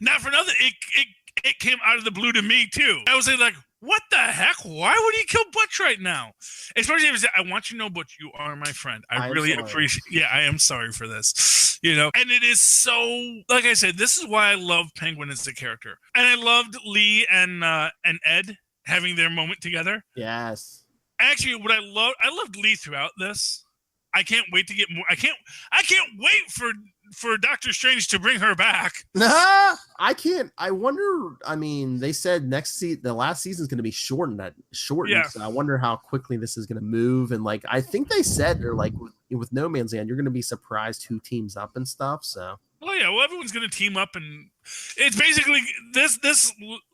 Not for nothing. It came out of the blue to me too. I was like, what the heck? Why would he kill Butch right now? Especially if he said, I want you to know, Butch, you are my friend. I really appreciate. Yeah, I am sorry for this. And it is so, like I said, this is why I love Penguin as a character, and I loved Lee and Ed having their moment together. Yes. Actually, what I loved Lee throughout this. I can't wait to get more. I can't wait for Doctor Strange to bring her back. I can't. I wonder. I mean, they said the last season is going to be shortened. Yeah. So I wonder how quickly this is going to move. And like, I think they said they're like with No Man's Land, you're going to be surprised who teams up and stuff. So. Well, yeah. Well, everyone's going to team up, and it's basically this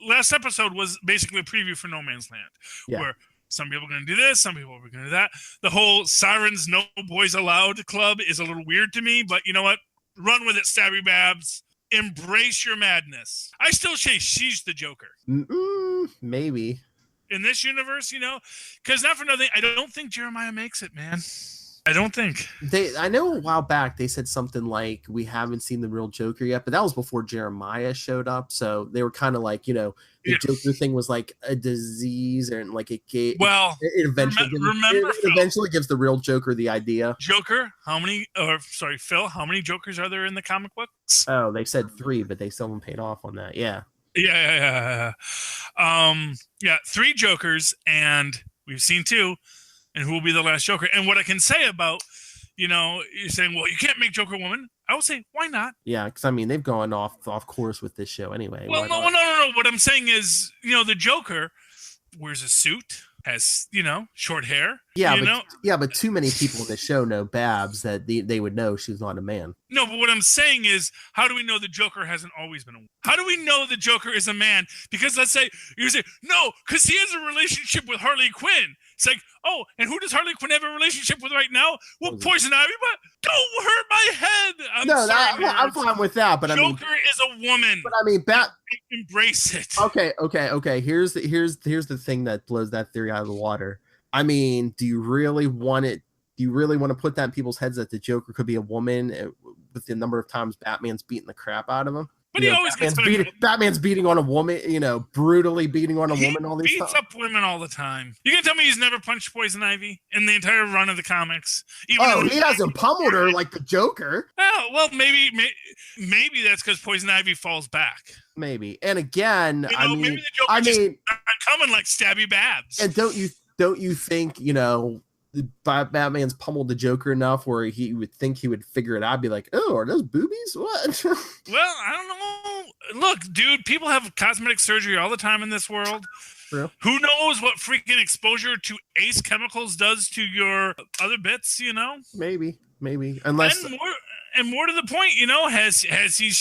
last episode was basically a preview for No Man's Land, where some people are going to do this, some people are going to do that. The whole Sirens No Boys Allowed club is a little weird to me, but you know what? Run with it, Stabby Babs. Embrace your madness. I still say she's the Joker. Maybe. In this universe, because not for nothing, I don't think Jeremiah makes it, man. I don't think. I know a while back they said something like, we haven't seen the real Joker yet, but that was before Jeremiah showed up. So they were kind of like, the Joker thing was like a disease, and like it eventually gives the real Joker the idea. Joker, Phil, how many Jokers are there in the comic books? Oh, they said 3, but they still haven't paid off on that. Yeah. Yeah. 3 Jokers, and we've seen 2. And who will be the last Joker? And what I can say about, you're saying, well, you can't make Joker a woman. I would say, why not? Yeah, because I mean, they've gone off course with this show anyway. Well, no. What I'm saying is, the Joker wears a suit, has, short hair. Yeah, but too many people in the show know Babs that they would know she's not a man. No, but what I'm saying is, how do we know the Joker hasn't always been a woman? How do we know the Joker is a man? Because let's say, you say, no, because he has a relationship with Harley Quinn. It's like, oh, and who does Harley Quinn have a relationship with right now? Well, Poison Ivy, but don't hurt my head. I'm fine with that. But Joker is a woman. But I mean, embrace it. Okay. Here's the thing that blows that theory out of the water. I mean, do you really want it? Do you really want to put that in people's heads that the Joker could be a woman with the number of times Batman's beating the crap out of him? But he always Batman's beating on a woman, brutally beating on a woman all these times. He beats up women all the time. You can tell me he's never punched Poison Ivy in the entire run of the comics. He hasn't pummeled her like the Joker. Oh, well, maybe that's because Poison Ivy falls back. Maybe. And again, maybe the Joker just not coming like Stabby Babs. And don't you think, Batman's pummeled the Joker enough where he would think he would figure it out, be like, oh, are those boobies? What? Well, I don't know. Look, dude, people have cosmetic surgery all the time in this world. True. Who knows what freaking exposure to ace chemicals does to your other bits, Maybe. Unless... And more to the point, has he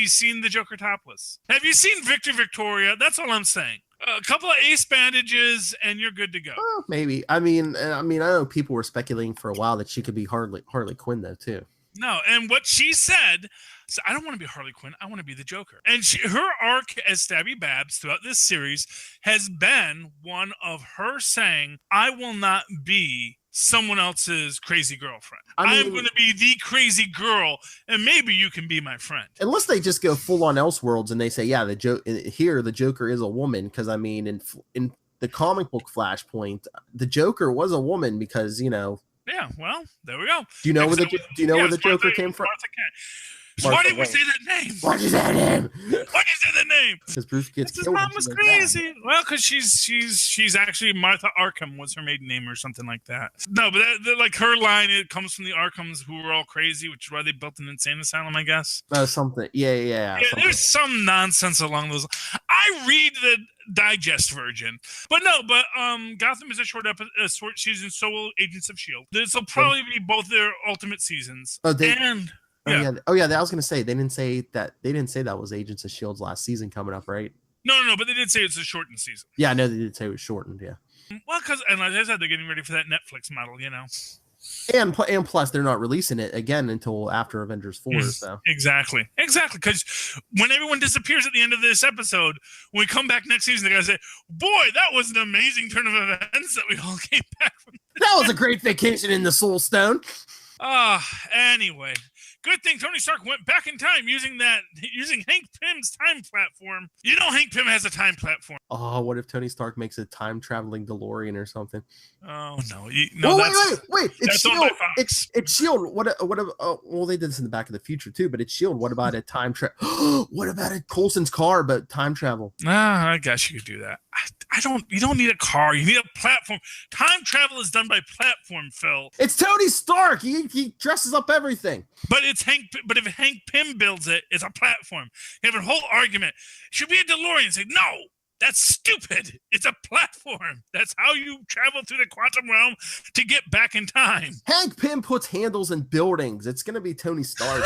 seen the Joker topless? Have you seen Victoria? That's all I'm saying. A couple of ace bandages, and you're good to go. Maybe. I mean, I know people were speculating for a while that she could be Harley Quinn, though, too. No, and what she said, I don't want to be Harley Quinn. I want to be the Joker. And her arc as Stabby Babs throughout this series has been one of her saying, I will not be someone else's crazy girlfriend. I'm going to be the crazy girl, and maybe you can be my friend. Unless they just go full on Elseworlds and they say, yeah, the Joker is a woman, because in the comic book Flashpoint, the Joker was a woman because Yeah, well, there we go. Do you know where the Joker came from? Why did we say that name? Why'd you say that name? Why'd you say that name? Because Bruce gets killed. His mom was crazy. Well, because she's actually Martha Arkham was her maiden name or something like that. No, but like her line, it comes from the Arkhams who were all crazy, which is why they built an insane asylum, I guess. Something. Yeah. There's some nonsense along those. I read the digest version, but Gotham is a short season, so will Agents of S.H.I.E.L.D. This will probably be both their ultimate seasons. Yeah. Oh yeah, I was gonna say they didn't say that was Agents of S.H.I.E.L.D.'s last season coming up, right? No, but they did say it's a shortened season. Yeah, I know they did say it was shortened. Yeah. Well, and like I said, they're getting ready for that Netflix model, And plus, they're not releasing it again until after Avengers 4. So exactly. Because when everyone disappears at the end of this episode, when we come back next season, they're gonna say, "Boy, that was an amazing turn of events that we all came back from." That was a great vacation in the Soul Stone. Anyway. Good thing Tony Stark went back in time using Hank Pym's time platform. Hank Pym has a time platform. Oh, what if Tony Stark makes a time traveling DeLorean or something? Oh no! Wait! It's S.H.I.E.L.D. It's S.H.I.E.L.D. Well, they did this in the Back of the Future too, but it's S.H.I.E.L.D. What about a time travel? What about a Coulson's car, but time travel? I guess you could do that. You don't need a car. You need a platform. Time travel is done by platform, Phil. It's Tony Stark. He dresses up everything. But if Hank Pym builds it, it's a platform. You have a whole argument. It should be a DeLorean. Say, no, that's stupid. It's a platform. That's how you travel through the quantum realm to get back in time. Hank Pym puts handles in buildings. It's going to be Tony Stark.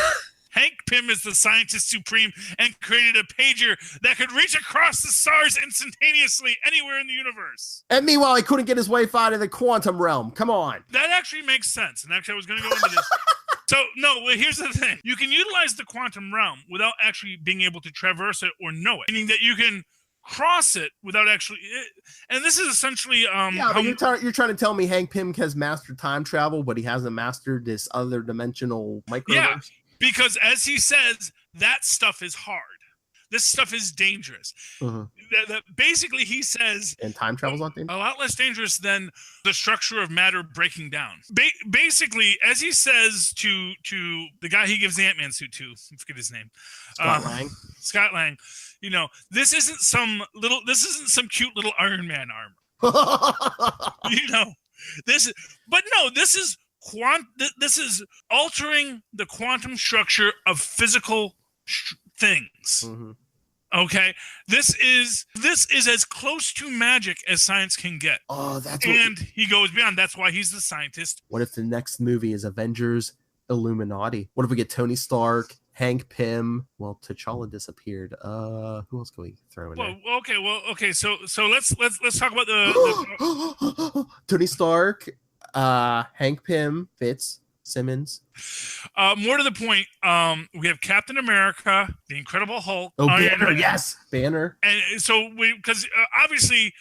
Hank Pym is the scientist supreme and created a pager that could reach across the stars instantaneously anywhere in the universe. And meanwhile, he couldn't get his way out of the quantum realm. Come on. That actually makes sense. And actually, I was going to go into this. So, no, here's the thing. You can utilize the quantum realm without actually being able to traverse it or know it. Meaning that you can cross it without actually... And this is essentially... you're trying to tell me Hank Pym has mastered time travel, but he hasn't mastered this other dimensional microverse? Yeah. Because as he says, that stuff is hard. This stuff is dangerous. Basically, he says... And time travel's not dangerous? A lot less dangerous than the structure of matter breaking down. Basically, as he says to the guy he gives the Ant-Man suit to, I forget his name. Scott Lang. This isn't some cute little Iron Man armor. This is this is altering the quantum structure of physical things. Okay, this is as close to magic as science can get. Oh, he goes beyond. That's why he's the scientist. What if the next movie is Avengers Illuminati. What if we get Tony Stark, Hank Pym? Well, T'Challa disappeared. Who else can we throw in there? Okay. So let's talk about the Tony Stark, Hank Pym, Simmons. More to the point, we have Captain America, the Incredible Hulk. Oh, Banner, yes, Banner. And so because obviously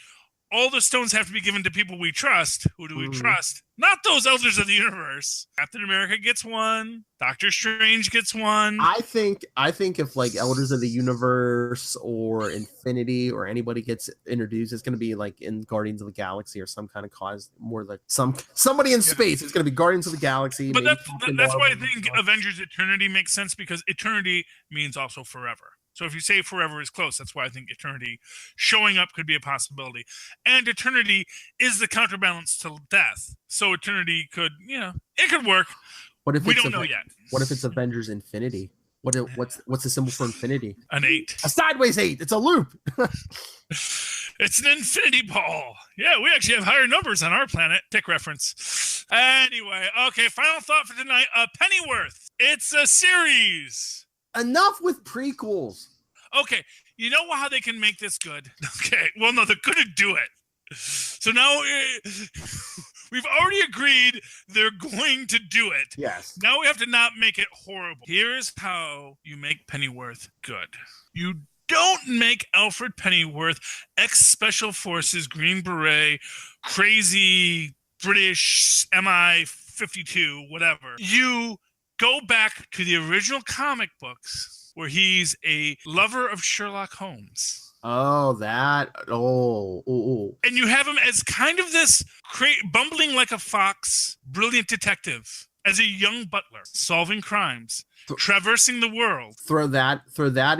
all the stones have to be given to people we trust. Who do we trust? Not those elders of the universe. Captain America gets one. Doctor Strange gets one. I think if like elders of the universe or Infinity or anybody gets introduced, it's going to be like in Guardians of the Galaxy or some kind of cause, more like somebody in space. It's going to be Guardians of the Galaxy. But that's why I think Avengers Eternity makes sense, because eternity means also forever. So if you say forever is close, that's why I think eternity showing up could be a possibility. And eternity is the counterbalance to death. So eternity could, it could work. What if we don't know yet? What if it's Avengers Infinity? What's the symbol for infinity? An 8. A sideways 8. It's a loop. It's an infinity ball. Yeah, we actually have higher numbers on our planet. Tick reference. Anyway, okay, final thought for tonight. Pennyworth. It's a series. Enough with prequels. Okay, you know how they can make this good? Okay, well, no, they're going to do it. So now we've already agreed they're going to do it. Yes. Now we have to not make it horrible. Here's how you make Pennyworth good. You don't make Alfred Pennyworth ex-Special Forces, Green Beret, crazy British MI-52, whatever. You go back to the original comic books where he's a lover of Sherlock Holmes. Oh, that. Oh. And you have him as kind of this bumbling like a fox, brilliant detective, as a young butler, solving crimes, traversing the world. Throw that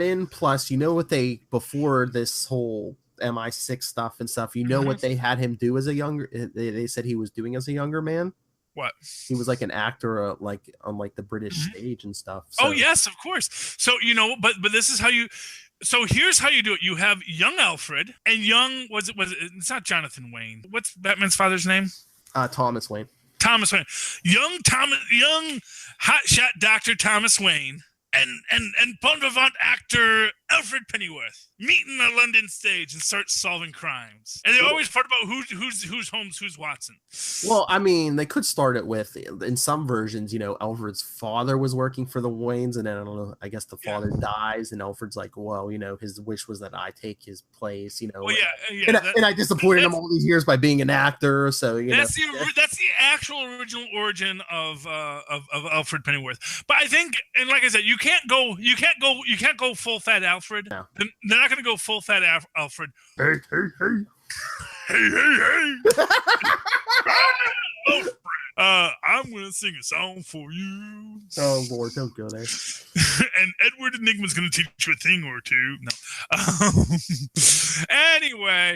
in. Plus, what before this whole MI6 stuff and stuff, what they had him do as a younger, they said he was doing as a younger man? What? He was like an actor, on the British stage and stuff. So. Oh yes, of course. So but this is how you. So here's how you do it. You have young Alfred and young was it? It's not Jonathan Wayne. What's Batman's father's name? Thomas Wayne. Thomas Wayne. Young hotshot Dr. Thomas Wayne and bon vivant actor Alfred Pennyworth meet in the London stage and start solving crimes. And they always part about who's Holmes, who's Watson. Well, I mean, they could start it with, in some versions, Alfred's father was working for the Waynes, and then, I don't know, I guess the father dies, and Alfred's like, well, his wish was that I take his place, Well, yeah. And I disappointed him all these years by being an actor, so, that's the actual original origin of Alfred Pennyworth. But I think, and like I said, you can't go full fat Alfred. No. They're not going to go full fat Alfred. Hey. I'm going to sing a song for you. Oh, Lord, don't go there. And Edward Enigma's going to teach you a thing or two. No. Anyway,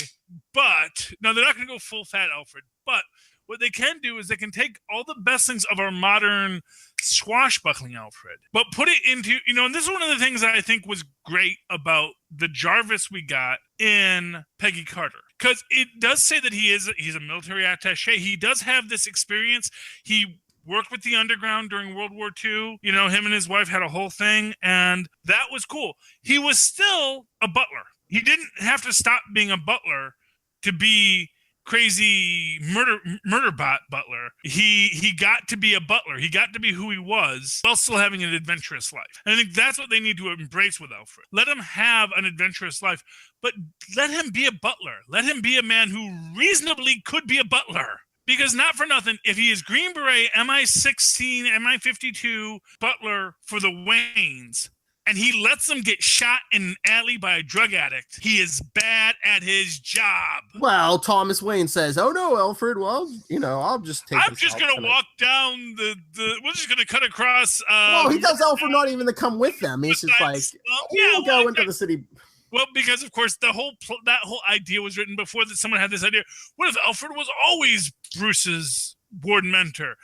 but, no, they're not going to go full fat Alfred. But what they can do is they can take all the best things of our modern swashbuckling Alfred, but put it into, and this is one of the things that I think was great about the Jarvis we got in Peggy Carter. Because it does say that he's a military attaché. He does have this experience. He worked with the underground during World War II. Him and his wife had a whole thing, and that was cool. He was still a butler. He didn't have to stop being a butler to be crazy murder bot butler. He got to be a butler. He got to be who he was while still having an adventurous life. And I think that's what they need to embrace with Alfred. Let him have an adventurous life, but let him be a butler. Let him be a man who reasonably could be a butler. Because not for nothing, if he is Green Beret, MI-16, MI-52 butler for the Waynes, and he lets them get shot in an alley by a drug addict, he is bad at his job. Well, Thomas Wayne says, oh no, Alfred, well, I'll just take I'm just going to walk down we're just going to cut across. Well, he tells Alfred not even to come with them. He's just like, we'll go into the city. Well, because of course that whole idea was written before that someone had this idea. What if Alfred was always Bruce's board mentor.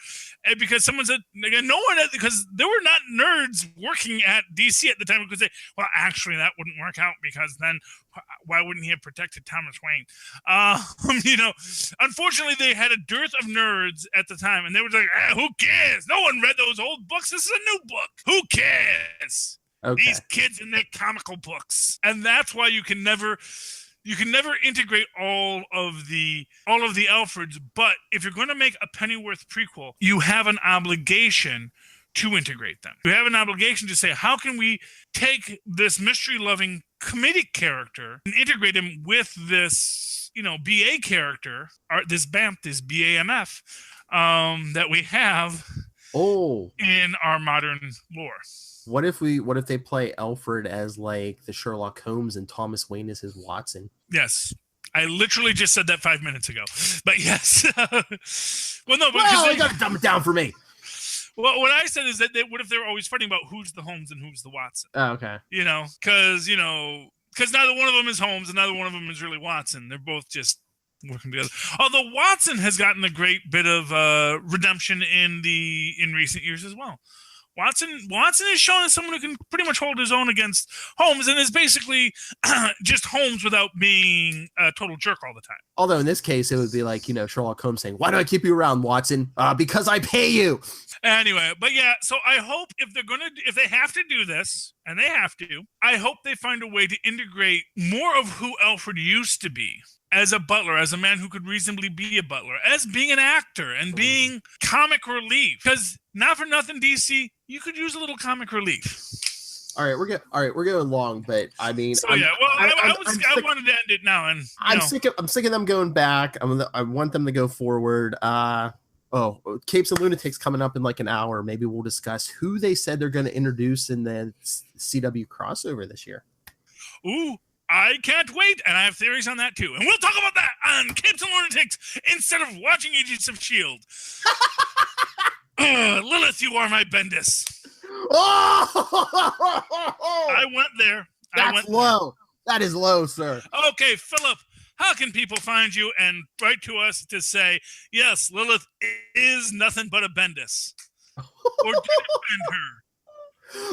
And because someone said, again, no one, because there were not nerds working at DC at the time who could say, well, actually, that wouldn't work out because then why wouldn't he have protected Thomas Wayne? Unfortunately, they had a dearth of nerds at the time, and they were like, who cares? No one read those old books. This is a new book. Who cares? Okay. These kids and their comical books. And that's why you can never integrate all of the Alfreds, but if you're going to make a Pennyworth prequel, you have an obligation to integrate them. You have an obligation to say, how can we take this mystery-loving comedic character and integrate him with this, BA character, or this BAMF, this BAMF, that we have in our modern lore. What if they play Alfred as like the Sherlock Holmes and Thomas Wayne as his Watson? Yes. I literally just said that 5 minutes ago. But yes. Well, no, because you got to dumb it down for me. Well, what I said is that what if they're always fighting about who's the Holmes and who's the Watson? Oh, okay. Because neither one of them is Holmes and neither one of them is really Watson. They're both just working together. Although Watson has gotten a great bit of redemption in recent years as well. Watson is shown as someone who can pretty much hold his own against Holmes and is basically just Holmes without being a total jerk all the time. Although in this case, it would be like, Sherlock Holmes saying, why do I keep you around, Watson? Because I pay you. Anyway, but yeah, so I hope if they have to do this, and they have to, I hope they find a way to integrate more of who Alfred used to be as a butler, as a man who could reasonably be a butler, as being an actor and being comic relief. Because not for nothing, DC, you could use a little comic relief. All right, we're going long, but I mean, so yeah. Well, I wanted to end it now, and I'm sick of them going back. I want them to go forward. Capes and Lunatics coming up in like an hour. Maybe we'll discuss who they said they're going to introduce in the CW crossover this year. Ooh. I can't wait, and I have theories on that too. And we'll talk about that on Capes and Lunatics instead of watching Agents of S.H.I.E.L.D. Lilith, you are my Bendis. I went there. That's low. That is low, sir. Okay, Philip, how can people find you and write to us to say, yes, Lilith is nothing but a Bendis? Or do defend her?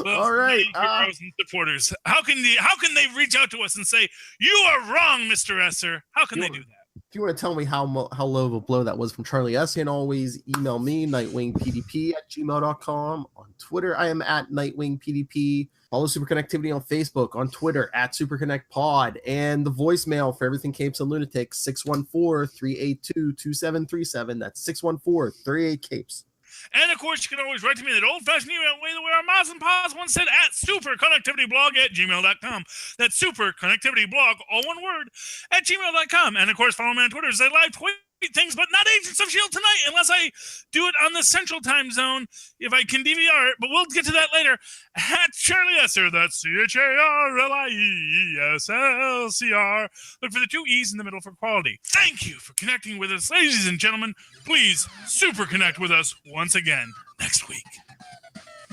Well, all right, heroes and supporters. How can they reach out to us and say you are wrong, Mr. Esser? How can they do that? If you want to tell me how low of a blow that was from Charlie S, you can always email me, nightwingpdp@gmail.com. On Twitter, I am at nightwingpdp. Follow Superconnectivity on Facebook, on Twitter, at SuperConnectPod, and the voicemail for everything Capes and Lunatics, 614-382-2737. That's 614-38-CAPES. And, of course, you can always write to me that old-fashioned email way that our moms and pops once said at superconnectivityblog@gmail.com. That's superconnectivityblog, all one word, at gmail.com. And, of course, follow me on Twitter as I live tweet things, but not Agents of S.H.I.E.L.D. tonight unless I do it on the Central Time Zone, if I can DVR it. But we'll get to that later. At Charlie Esser, that's CharlieEsselcr. Look for the two E's in the middle for quality. Thank you for connecting with us, ladies and gentlemen. Please super connect with us once again next week.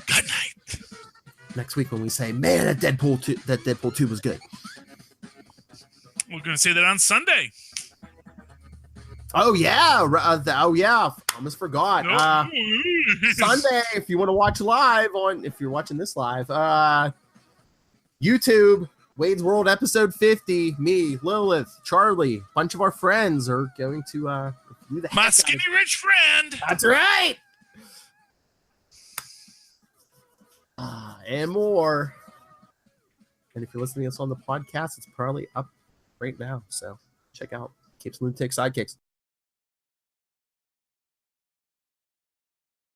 Good night. Next week when we say, man, that Deadpool 2 was good. We're going to say that on Sunday. Oh yeah! Almost forgot. Sunday, if you want to watch live if you're watching this live, YouTube, Wade's World episode 50. Me, Lilith, Charlie, a bunch of our friends are going to review the my skinny rich friend. That's right. And more. And if you're listening to us on the podcast, it's probably up right now. So check out Capes, Lunatics, Sidekicks.